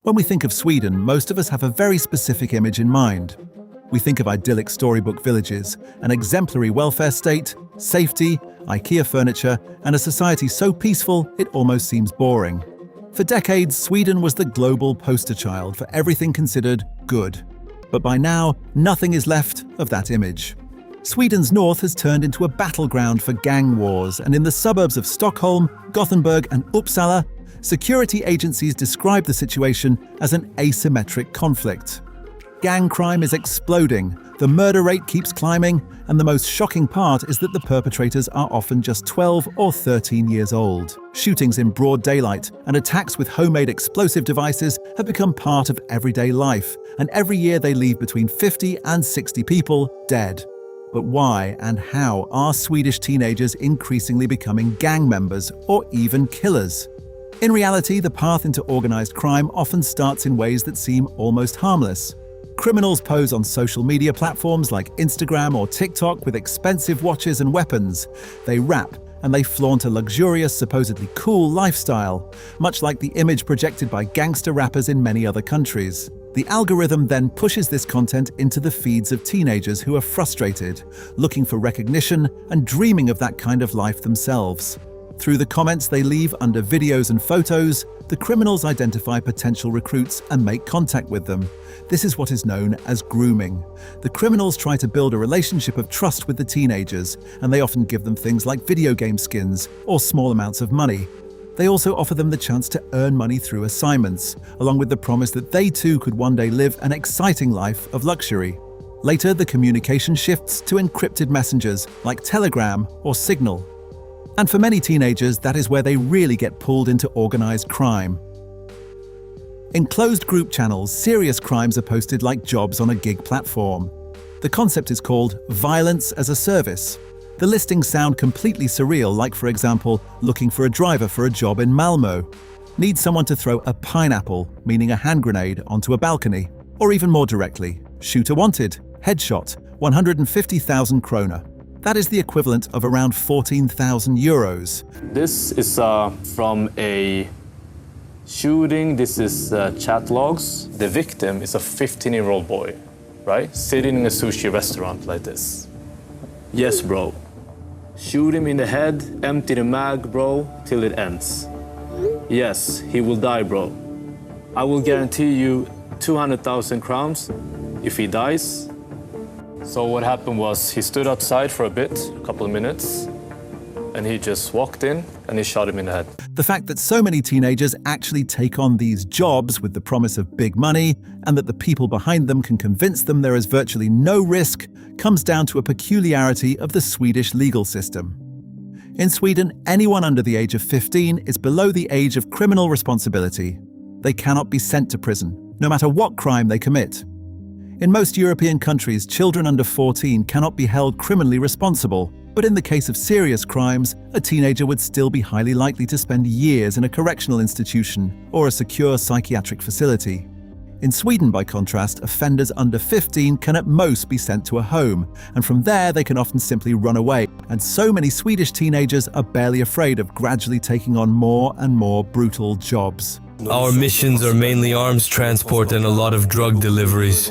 When we think of Sweden, most of us have a very specific image in mind. We think of idyllic storybook villages, an exemplary welfare state, safety, Ikea furniture, and a society so peaceful it almost seems boring. For decades, Sweden was the global poster child for everything considered good. But by now, nothing is left of that image. Sweden's north has turned into a battleground for gang wars, and in the suburbs of Stockholm, Gothenburg, and Uppsala, security agencies describe the situation as an asymmetric conflict. Gang crime is exploding, the murder rate keeps climbing, and the most shocking part is that the perpetrators are often just 12 or 13 years old. Shootings in broad daylight and attacks with homemade explosive devices have become part of everyday life, and every year they leave between 50 and 60 people dead. But why and how are Swedish teenagers increasingly becoming gang members or even killers? In reality, the path into organized crime often starts in ways that seem almost harmless. Criminals pose on social media platforms like Instagram or TikTok with expensive watches and weapons. They rap and they flaunt a luxurious, supposedly cool lifestyle, much like the image projected by gangster rappers in many other countries. The algorithm then pushes this content into the feeds of teenagers who are frustrated, looking for recognition and dreaming of that kind of life themselves. Through the comments they leave under videos and photos, the criminals identify potential recruits and make contact with them. This is what is known as grooming. The criminals try to build a relationship of trust with the teenagers, and they often give them things like video game skins or small amounts of money. They also offer them the chance to earn money through assignments, along with the promise that they too could one day live an exciting life of luxury. Later, the communication shifts to encrypted messengers like Telegram or Signal. And for many teenagers, that is where they really get pulled into organized crime. In closed group channels, serious crimes are posted like jobs on a gig platform. The concept is called violence as a service. The listings sound completely surreal, like, for example, looking for a driver for a job in Malmö. Need someone to throw a pineapple, meaning a hand grenade, onto a balcony. Or even more directly, shooter wanted, headshot, 150,000 krona. That is the equivalent of around 14,000 euros. This is from a shooting. This is chat logs. The victim is a 15-year-old boy, right? Sitting in a sushi restaurant like this. Yes, bro. Shoot him in the head, empty the mag, bro, till it ends. Yes, he will die, bro. I will guarantee you 200,000 crowns if he dies. So what happened was he stood outside for a bit, a couple of minutes, and he just walked in and he shot him in the head. The fact that so many teenagers actually take on these jobs with the promise of big money, and that the people behind them can convince them there is virtually no risk, comes down to a peculiarity of the Swedish legal system. In Sweden, anyone under the age of 15 is below the age of criminal responsibility. They cannot be sent to prison, no matter what crime they commit. In most European countries, children under 14 cannot be held criminally responsible, but in the case of serious crimes, a teenager would still be highly likely to spend years in a correctional institution or a secure psychiatric facility. In Sweden, by contrast, offenders under 15 can at most be sent to a home, and from there they can often simply run away, and so many Swedish teenagers are barely afraid of gradually taking on more and more brutal jobs. Our missions are mainly arms transport and a lot of drug deliveries.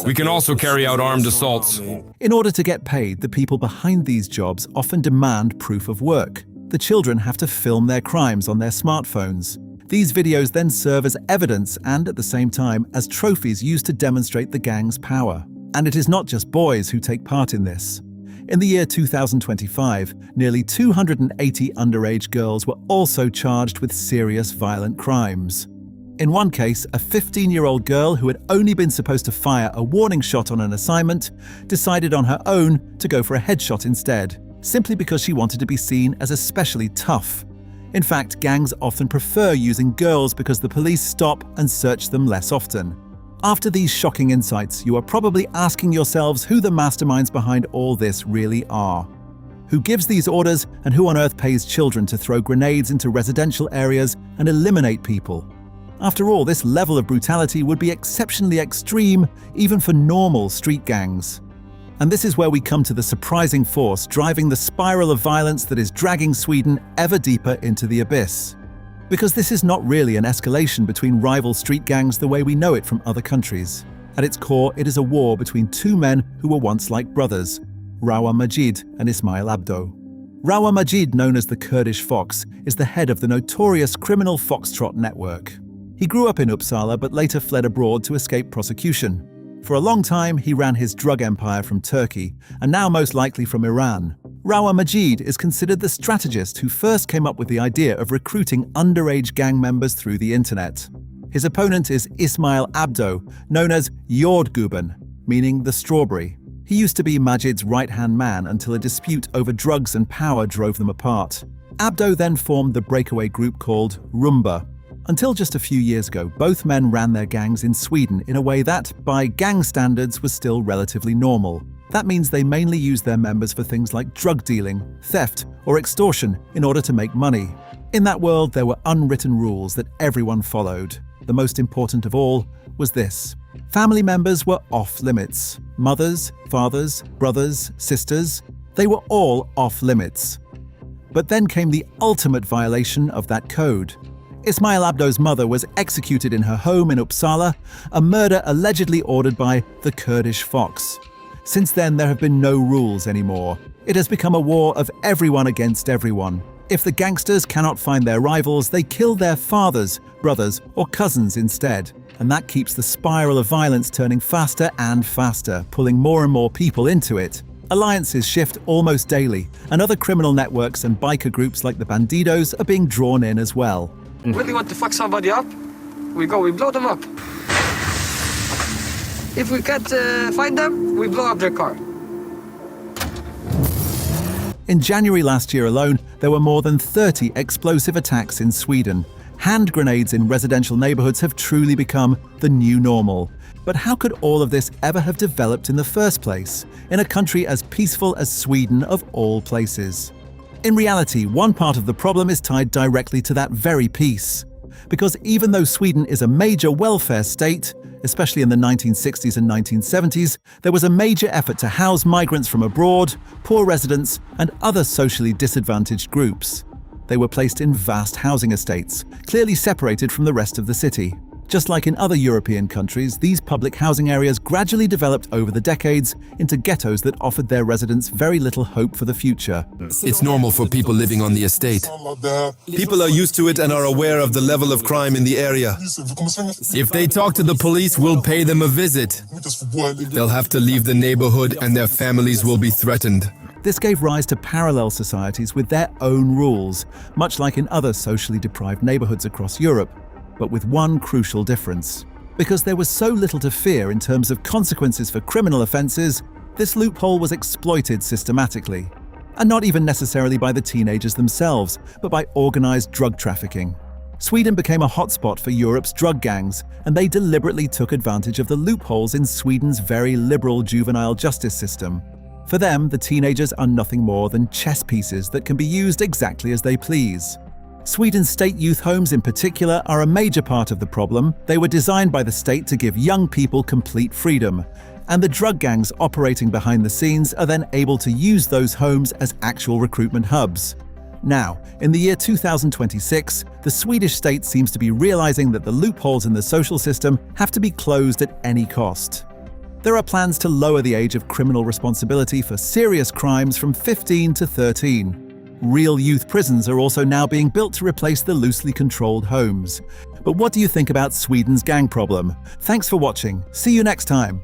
We can also carry out armed assaults. In order to get paid, the people behind these jobs often demand proof of work. The children have to film their crimes on their smartphones. These videos then serve as evidence and, at the same time, as trophies used to demonstrate the gang's power. And it is not just boys who take part in this. In the year 2025, nearly 280 underage girls were also charged with serious violent crimes. In one case, a 15-year-old girl who had only been supposed to fire a warning shot on an assignment decided on her own to go for a headshot instead, simply because she wanted to be seen as especially tough. In fact, gangs often prefer using girls because the police stop and search them less often. After these shocking insights, you are probably asking yourselves who the masterminds behind all this really are. Who gives these orders, and who on earth pays children to throw grenades into residential areas and eliminate people? After all, this level of brutality would be exceptionally extreme even for normal street gangs. And this is where we come to the surprising force driving the spiral of violence that is dragging Sweden ever deeper into the abyss. Because this is not really an escalation between rival street gangs the way we know it from other countries. At its core, it is a war between two men who were once like brothers, Rawa Majid and Ismail Abdo. Rawa Majid, known as the Kurdish Fox, is the head of the notorious criminal Foxtrot network. He grew up in Uppsala but later fled abroad to escape prosecution. For a long time, he ran his drug empire from Turkey, and now most likely from Iran. Rawa Majid is considered the strategist who first came up with the idea of recruiting underage gang members through the internet. His opponent is Ismail Abdo, known as Jordgubben, meaning the strawberry. He used to be Majid's right-hand man until a dispute over drugs and power drove them apart. Abdo then formed the breakaway group called Rumba. Until just a few years ago, both men ran their gangs in Sweden in a way that, by gang standards, was still relatively normal. That means they mainly used their members for things like drug dealing, theft, or extortion in order to make money. In that world, there were unwritten rules that everyone followed. The most important of all was this: family members were off limits. Mothers, fathers, brothers, sisters, they were all off limits. But then came the ultimate violation of that code. Ismail Abdo's mother was executed in her home in Uppsala, a murder allegedly ordered by the Kurdish Fox. Since then, there have been no rules anymore. It has become a war of everyone against everyone. If the gangsters cannot find their rivals, they kill their fathers, brothers, or cousins instead. And that keeps the spiral of violence turning faster and faster, pulling more and more people into it. Alliances shift almost daily, and other criminal networks and biker groups like the Bandidos are being drawn in as well. Really want to fuck somebody up? We blow them up. If we can't find them, we blow up their car. In January last year alone, there were more than 30 explosive attacks in Sweden. Hand grenades in residential neighborhoods have truly become the new normal. But how could all of this ever have developed in the first place, in a country as peaceful as Sweden of all places? In reality, one part of the problem is tied directly to that very peace. Because even though Sweden is a major welfare state, especially in the 1960s and 1970s, there was a major effort to house migrants from abroad, poor residents, and other socially disadvantaged groups. They were placed in vast housing estates, clearly separated from the rest of the city. Just like in other European countries, these public housing areas gradually developed over the decades into ghettos that offered their residents very little hope for the future. It's normal for people living on the estate. People are used to it and are aware of the level of crime in the area. If they talk to the police, we'll pay them a visit. They'll have to leave the neighborhood and their families will be threatened. This gave rise to parallel societies with their own rules, much like in other socially deprived neighborhoods across Europe, but with one crucial difference. Because there was so little to fear in terms of consequences for criminal offenses, this loophole was exploited systematically. And not even necessarily by the teenagers themselves, but by organized drug trafficking. Sweden became a hotspot for Europe's drug gangs, and they deliberately took advantage of the loopholes in Sweden's very liberal juvenile justice system. For them, the teenagers are nothing more than chess pieces that can be used exactly as they please. Sweden's state youth homes in particular are a major part of the problem. They were designed by the state to give young people complete freedom, and the drug gangs operating behind the scenes are then able to use those homes as actual recruitment hubs. Now, in the year 2026, the Swedish state seems to be realizing that the loopholes in the social system have to be closed at any cost. There are plans to lower the age of criminal responsibility for serious crimes from 15 to 13. Real youth prisons are also now being built to replace the loosely controlled homes. But what do you think about Sweden's gang problem? Thanks for watching. See you next time.